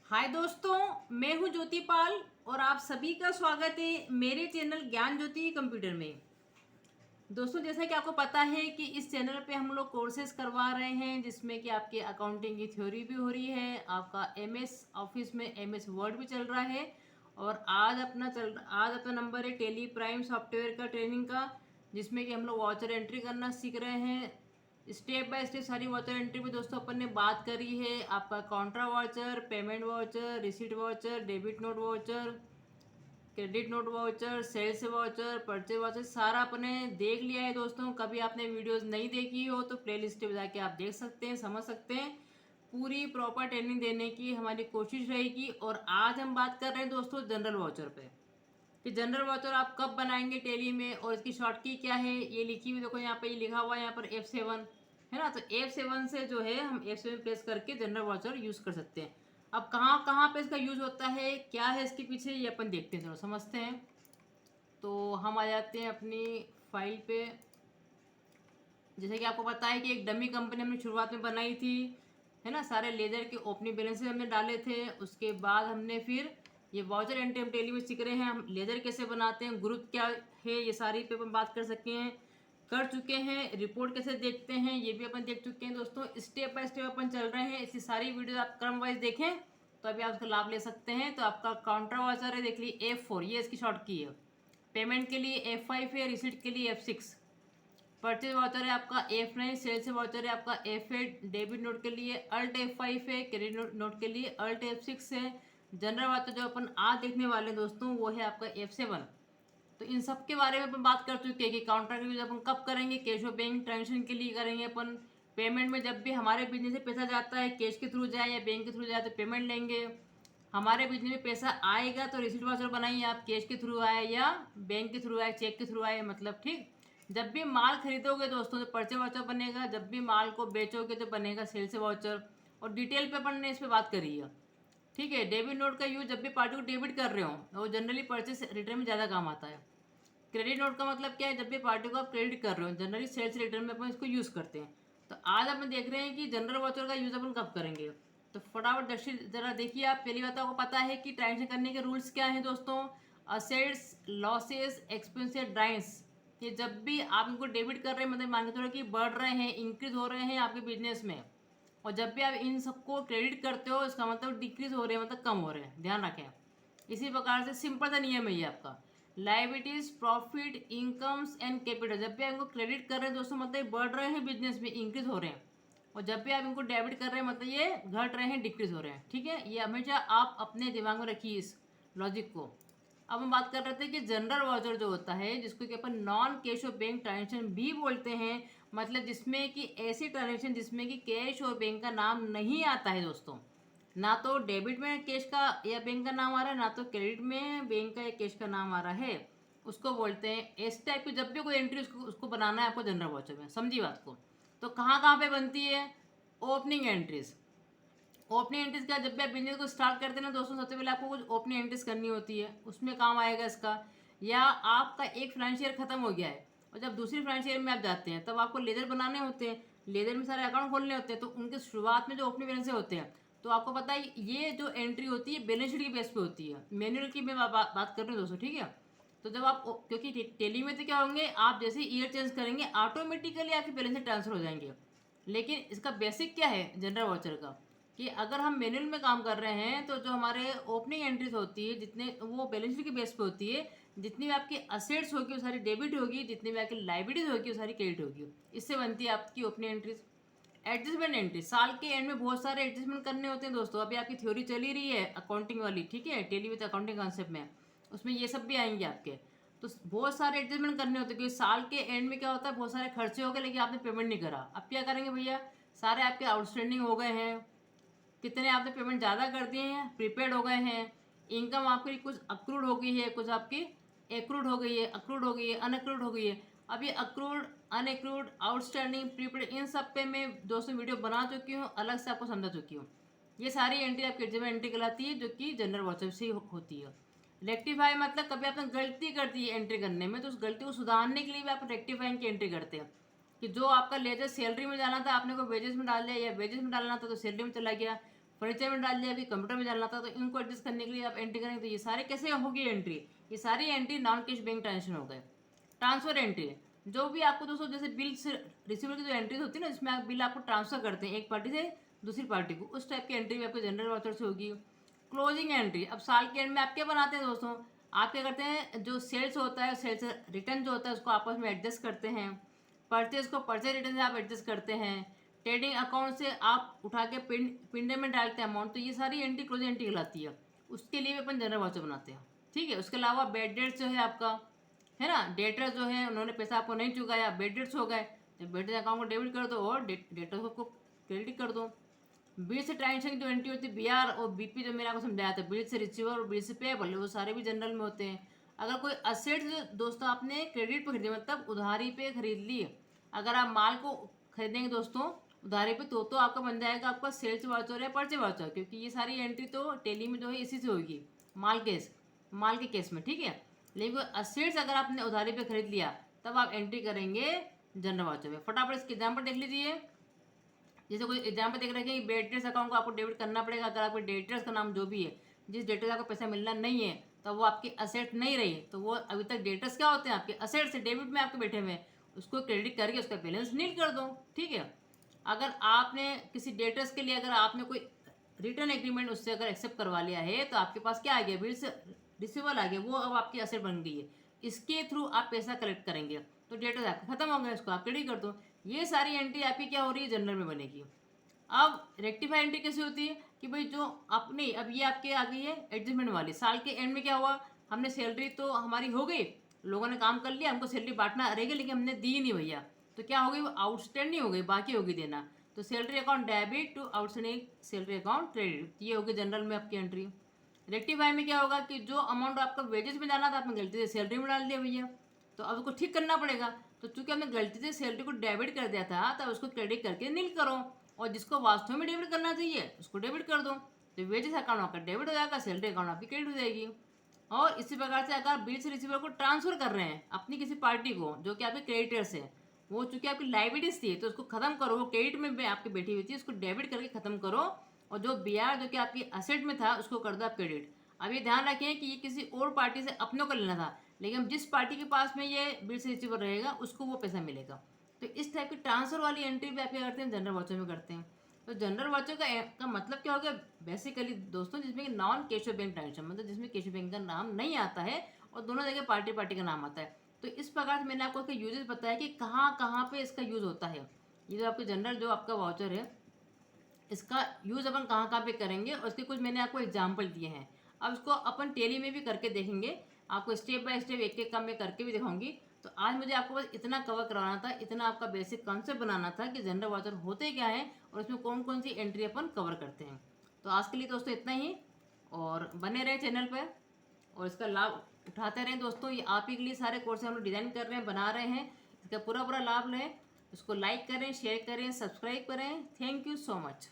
हाय दोस्तों, मैं हूं ज्योति पाल और आप सभी का स्वागत है मेरे चैनल ज्ञान ज्योति कंप्यूटर में। दोस्तों, जैसा कि आपको पता है कि इस चैनल पे हम लोग कोर्सेज करवा रहे हैं जिसमें कि आपके अकाउंटिंग की थ्योरी भी हो रही है, आपका एमएस ऑफिस में एमएस वर्ड भी चल रहा है। और आज अपना नंबर है टेली प्राइम सॉफ्टवेयर का ट्रेनिंग का, जिसमें कि हम लोग वाउचर एंट्री करना सीख रहे हैं। स्टेप बाय स्टेप सारी वाउचर एंट्री में दोस्तों अपन ने बात करी है। आपका contra voucher, payment voucher, receipt voucher, debit note voucher, credit note voucher, sales voucher, purchase voucher, सारा अपने देख लिया है दोस्तों। कभी आपने वीडियोस नहीं देखी हो तो प्लेलिस्ट पे जाके आप देख सकते हैं, समझ सकते हैं। पूरी प्रॉपर ट्रेनिंग देने की हमारी कोशिश रहेगी। और आज हम बात कर रहे हैं दोस्तों जनरल वाउचर पे, कि जनरल वाउचर आप कब बनाएंगे टेली में और इसकी शॉर्ट की क्या है। ये लिखी हुई देखो, यहाँ पे ये लिखा हुआ है यहाँ पर F7 है ना। तो F7 से जो है हम F7 प्रेस करके जनरल वाउचर यूज कर सकते हैं। अब कहाँ कहाँ पे इसका यूज होता है, क्या है इसके पीछे, ये अपन देखते हैं, थोड़ा समझते हैं। तो हम आ जाते हैं अपनी फाइल पे। जैसे कि आपको पता है कि एक डमी कंपनी हमने शुरुआत में बनाई थी, है ना। सारे लेजर के ओपनिंग बैलेंसेस हमने डाले थे। उसके बाद हमने फिर ये वाउचर एंट्री हम टेली में सीख रहे हैं, हम लेजर कैसे बनाते हैं, ग्रुप क्या है, ये सारी पे अपन बात कर सकते हैं, कर चुके हैं। रिपोर्ट कैसे देखते हैं ये भी अपन देख चुके हैं दोस्तों। स्टेप बाय स्टेप अपन चल रहे हैं। इसकी सारी वीडियो आप क्रम वाइज देखें तो अभी आप उसका लाभ ले सकते हैं। तो आपका काउंटर वाउचर है, देख लीजिए F4, ये इसकी शॉर्ट की है। पेमेंट के लिए F5 है, रिसीट के लिए F6, परचेज वाउचर है आपका F9, सेल्स वाउचर है आपका F8, डेबिट नोट के लिए अल्ट F5 है, क्रेडिट नोट के लिए अल्ट F6 है। जनरल वाउचर जो अपन आज देखने वाले हैं दोस्तों वो है आपका F7। तो इन सब के बारे में अपन बात कर चुके हैं कि काउंटर का यूज अपन कब करेंगे, कैश और बैंक ट्रांजेक्शन के लिए करेंगे अपन। पेमेंट में जब भी हमारे बिजनेस से पैसा जाता है, कैश के थ्रू जाए या बैंक के थ्रू जाए तो पेमेंट लेंगे। हमारे बिजनेस में पैसा आएगा तो रिसीट वाउचर बनाइए आप, कैश के थ्रू आए या बैंक के थ्रू आए, चेक के थ्रू आए, मतलब ठीक। जब भी माल खरीदोगे दोस्तों तो परचेज वाउचर बनेगा, जब भी माल को बेचोगे तो बनेगा सेल्स वाउचर। और डिटेल पे अपन ने इस पर बात करी है, ठीक है। डेबिट नोट का यूज जब भी पार्टी को डेबिट कर रहे हो वो जनरली परचेज रिटर्न में ज़्यादा काम आता है। क्रेडिट नोट का मतलब क्या है, जब भी पार्टी को आप क्रेडिट कर रहे हो, जनरली सेल्स रिटर्न में अपन इसको यूज़ करते हैं। तो आज अपन देख रहे हैं कि जनरल वाउचर का यूज अपन कब करेंगे। तो फटाफट दर्शित जरा देखिए आप। पहली बात आपको पता है कि ट्रांजेक्शन करने के रूल्स क्या हैं दोस्तों। असेट्स, लॉसेस, एक्सपेंसेस, ड्राइंस, ये जब भी आप इनको डेबिट कर रहे हैं मतलब मान के चलो कि बढ़ रहे हैं, इंक्रीज हो रहे हैं आपके बिजनेस में, और जब भी आप इन सबको क्रेडिट करते हो इसका मतलब डिक्रीज हो रहे हैं, मतलब कम हो रहे हैं, ध्यान रखें। इसी प्रकार से सिंपल सा नियम है ये आपका। Liabilities, profit, incomes and capital, जब भी आप इनको क्रेडिट कर रहे हैं दोस्तों मतलब बढ़ रहे हैं बिजनेस में, इंक्रीज हो रहे हैं। और जब भी आप इनको डेबिट कर रहे हैं मतलब ये घट रहे हैं, डिक्रीज हो रहे हैं, ठीक है। ये हमेशा आप अपने दिमाग में रखिए इस लॉजिक को। अब हम बात कर रहे थे कि जनरल वाउचर जो होता है जिसको कि अपन नॉन कैश और बैंक ट्रांजेक्शन भी बोलते हैं, मतलब जिसमें कि ऐसी ट्रांजेक्शन जिसमें कि कैश और बैंक का नाम नहीं आता है दोस्तों। ना तो डेबिट में कैश का या बैंक का नाम आ रहा है, ना तो क्रेडिट में बैंक का या कैश का नाम आ रहा है, उसको बोलते हैं। इस टाइप की जब भी कोई एंट्री उसको बनाना है आपको जनरल वाउचर में, समझिए बात को। तो कहाँ कहाँ पे बनती है ओपनिंग एंट्रीज। ओपनिंग एंट्रीज का जब भी आप बिजनेस को स्टार्ट करते हैं ना दोस्तों, सबसे पहले आपको कुछ ओपनिंग एंट्रीज करनी होती है, उसमें काम आएगा इसका। या आपका एक फाइनेंशियल खत्म हो गया है और जब दूसरी फाइनेंशियल में आप जाते हैं तब आपको लेजर बनाने होते हैं, लेजर में सारे अकाउंट खोलने होते हैं। तो उनके शुरुआत में जो ओपनिंग बैलेंस होते हैं, तो आपको पता है ये जो एंट्री होती है बैलेंस शीट की बेस पे होती है, मैनुअल की मैं बात कर रही हूँ दोस्तों, ठीक है। तो जब आप क्योंकि टेली में तो क्या होंगे, आप जैसे ईयर चेंज करेंगे ऑटोमेटिकली आपके बैलेंस ट्रांसफर हो जाएंगे। लेकिन इसका बेसिक क्या है जनरल वाउचर का, कि अगर हम मैनुअल में काम कर रहे हैं तो जो हमारे ओपनिंग एंट्रीज होती है जितने वो बैलेंस शीट की बेस पे होती है। जितनी भी आपकी असेट्स होगी वो सारी डेबिट होगी, जितनी भी आपकी लाइबिलिटीज होगी वो सारी क्रेडिट होगी। इससे बनती है आपकी ओपनिंग एंट्रीज। एडजस्टमेंट एंट्री, साल के एंड में बहुत सारे एडजस्टमेंट करने होते हैं दोस्तों। अभी आपकी थ्योरी चली रही है अकाउंटिंग वाली, ठीक है, टेली विद अकाउंटिंग कॉन्सेप्ट में, उसमें ये सब भी आएंगे आपके। तो बहुत सारे एडजस्टमेंट करने होते हैं क्योंकि साल के एंड में क्या होता है, बहुत सारे खर्चे हो गए लेकिन आपने पेमेंट नहीं करा। अब क्या करेंगे भैया, सारे आपके आउटस्टैंडिंग हो गए हैं, कितने आपने पेमेंट ज़्यादा कर दिए हैं, प्रीपेड हो गए हैं। इनकम आपकी कुछ अक्रूड हो गई है, कुछ आपकी एक्रूड हो गई है, अक्रूड हो गई है, अनअक्रूड हो गई है। अब ये अक्रूड, अनएक्रूड, आउटस्टैंडिंग, प्रीपेड, इन सब पे मैं दोस्तों वीडियो बना चुकी हूँ, अलग से आपको समझा चुकी हूँ। ये सारी एंट्री आपकी एडजस्टमेंट एंट्री कहलाती है जो कि जनरल वाउचर से होती है। रेक्टिफाई मतलब कभी आपने गलती कर दी है एंट्री करने में तो उस गलती को सुधारने के लिए भी आप रेक्टिफाइंग की एंट्री करते हैं। कि जो आपका लेजर सैलरी में जाना था आपने को वेजेस में डाल दिया, या वेजेस में डालना था तो सैलरी में चला गया। फर्नीचर में डाल दिया, अभी कंप्यूटर में डालना था, तो इनको एडजस्ट करने के लिए आप एंट्री करेंगे। तो ये सारे कैसे होगी एंट्री, ये सारी entry non cash bank transaction हो गए। ट्रांसफर एंट्री, जो भी आपको दोस्तों जैसे बिल से रिसीवर की जो एंट्री होती है ना, इसमें आप बिल आपको ट्रांसफर करते हैं एक पार्टी से दूसरी पार्टी को, उस टाइप की एंट्री भी आपको जनरल वाउचर से होगी। क्लोजिंग एंट्री, अब साल के एंड में आप क्या बनाते हैं दोस्तों, आप क्या करते हैं, जो सेल्स होता है, सेल्स रिटर्न जो होता है उसको आपस में एडजस्ट करते हैं। परचेज को परचेज रिटर्न से आप एडजस्ट करते हैं। ट्रेडिंग अकाउंट से आप उठा के पिंडे में डालते हैं अमाउंट, तो ये सारी एंट्री क्लोजिंग एंट्री कहलाती है। उसके लिए भी अपन जनरल वाउचर बनाते हैं, ठीक है। उसके अलावा बेड डेट जो है आपका, है ना, डेटर जो है उन्होंने पैसा आपको नहीं चुकाया, बेड डेट्स हो गए, तो बेड डेट अकाउंट को डेबिट कर दो और डेटर को क्रेडिट कर दो। बिल से ट्रांजेक्शन जो एंट्री होती है, बीआर और बीपी जो मैंने आपको समझाया था, बिल से रिसीवर और बिल से पेएबल, वो सारे भी जनरल में होते हैं। अगर कोई असेट दोस्तों आपने क्रेडिट पे खरीदे, मतलब उधारी पे खरीद ली, अगर आप माल को खरीदेंगे दोस्तों उधारी पे, तो आपका बन जाएगा आपका सेल्स वाउचर या परचेज वाउचर, क्योंकि ये सारी एंट्री तो टेली में जो है इसी से होगी, माल के केस में, ठीक है। लेकिन असेट्स अगर आपने उधारी पे खरीद लिया, तब आप एंट्री करेंगे जनरल वाउचर में। फटाफट इसके एग्जाम्पल देख लीजिए। जैसे कोई एग्जाम्पल देख रहे हैं कि डेटर्स अकाउंट को आपको डेबिट करना पड़ेगा, अगर आपके डेटर्स का नाम जो भी है, जिस डेटर का पैसा मिलना नहीं है, तो वो आपकी असेट नहीं रही, तो वो अभी तक डेटर्स क्या होते हैं, आपके असेट से डेबिट में आपके बैठे हुए, उसको क्रेडिट करके उसका बैलेंस नील कर दो, ठीक है। अगर आपने किसी डेटर्स के लिए अगर आपने कोई रिटर्न एग्रीमेंट उससे अगर एक्सेप्ट करवा लिया है, तो आपके पास क्या आ गया, बिल से रिसीवल आ गया, वो अब आपकी असेट बन गई है, इसके थ्रू आप पैसा कलेक्ट करेंगे, तो डेटर्स आपका खत्म हो गया, इसको आप क्रेडिट कर दो। ये सारी एंट्री आपकी क्या हो रही है, जनरल में बनेगी। अब रेक्टिफाई एंट्री कैसे होती है कि भाई जो अपनी, अब ये आपके आ गई है एडजस्टमेंट वाली, साल के एंड में क्या हुआ, हमने सैलरी तो हमारी हो गई, लोगों ने काम कर लिया, हमको सैलरी बांटना रहेगी, लेकिन हमने दी नहीं भैया, तो क्या हो गई, वो आउटस्टैंडिंग हो गई, बाकी होगी देना, तो salary account debit to outstanding salary account credit, ये होगी जनरल में आपकी एंट्री। रेक्टिफाई में क्या होगा कि जो अमाउंट आपका वेजेस में जाना था, आपने गलती से सैलरी में डाल दिया भैया, तो अब उसको ठीक करना पड़ेगा, तो चूंकि आपने गलती से सैलरी को डेबिट कर दिया था, तब उसको क्रेडिट करके नील करो, और जिसको वास्तव में डेबिट करना चाहिए उसको डेबिट कर दो, तो वेजेस अकाउंट आपका डेबिट हो जाएगा, सैलरी अकाउंट आपकी क्रेडिट हो जाएगी। और इसी प्रकार से अगर बिल से रिसीवर को ट्रांसफर कर रहे हैं अपनी किसी पार्टी को जो कि आपके क्रेडिटर्स है, वो चूंकि आपकी लाइबिलिटीज थी, तो उसको खत्म करो, वो क्रेडिट में आपकी बैठी हुई थी, उसको डेबिट करके खत्म करो, और जो बीआर जो कि आपकी असेट में था उसको कर दो आप क्रेडिट। अब ये ध्यान रखें कि ये किसी और पार्टी से अपनों को लेना था, लेकिन जिस पार्टी के पास में ये बिल से रिसीवर रहेगा उसको वो पैसा मिलेगा। तो इस टाइप की ट्रांसफर वाली एंट्री भी आप क्या करते हैं, जनरल वाउचर में करते हैं। तो जनरल वाउचर का मतलब क्या हो गया बेसिकली दोस्तों, जिसमें नॉन कैश बैंक ट्रांजेक्शन, मतलब जिसमें कैश बैंक का नाम नहीं आता है और दोनों जगह पार्टी पार्टी का नाम आता है। तो इस प्रकार से मैंने आपको इसका यूजेस बताया कि कहाँ कहाँ पे इसका यूज़ होता है। ये जो आपका जनरल जो आपका वाउचर है, इसका यूज़ अपन कहाँ कहाँ पे करेंगे, और इसके कुछ मैंने आपको एग्जाम्पल दिए हैं। अब इसको अपन टेली में भी करके देखेंगे, आपको स्टेप बाय स्टेप एक एक काम में करके भी दिखाऊंगी। तो आज मुझे आपको बस इतना कवर कराना था, इतना आपका बेसिक कॉन्सेप्ट बनाना था कि जनरल वाउचर होते क्या है और इसमें कौन कौन सी एंट्री अपन कवर करते हैं। तो आज के लिए दोस्तों इतना ही, और बने रहे चैनल पर और इसका लाभ उठाते रहें दोस्तों। ये आप ही के लिए सारे कोर्स हम लोग डिज़ाइन कर रहे हैं, बना रहे हैं, इसका पूरा पूरा लाभ लें। इसको लाइक करें, शेयर करें, सब्सक्राइब करें। Thank you so much.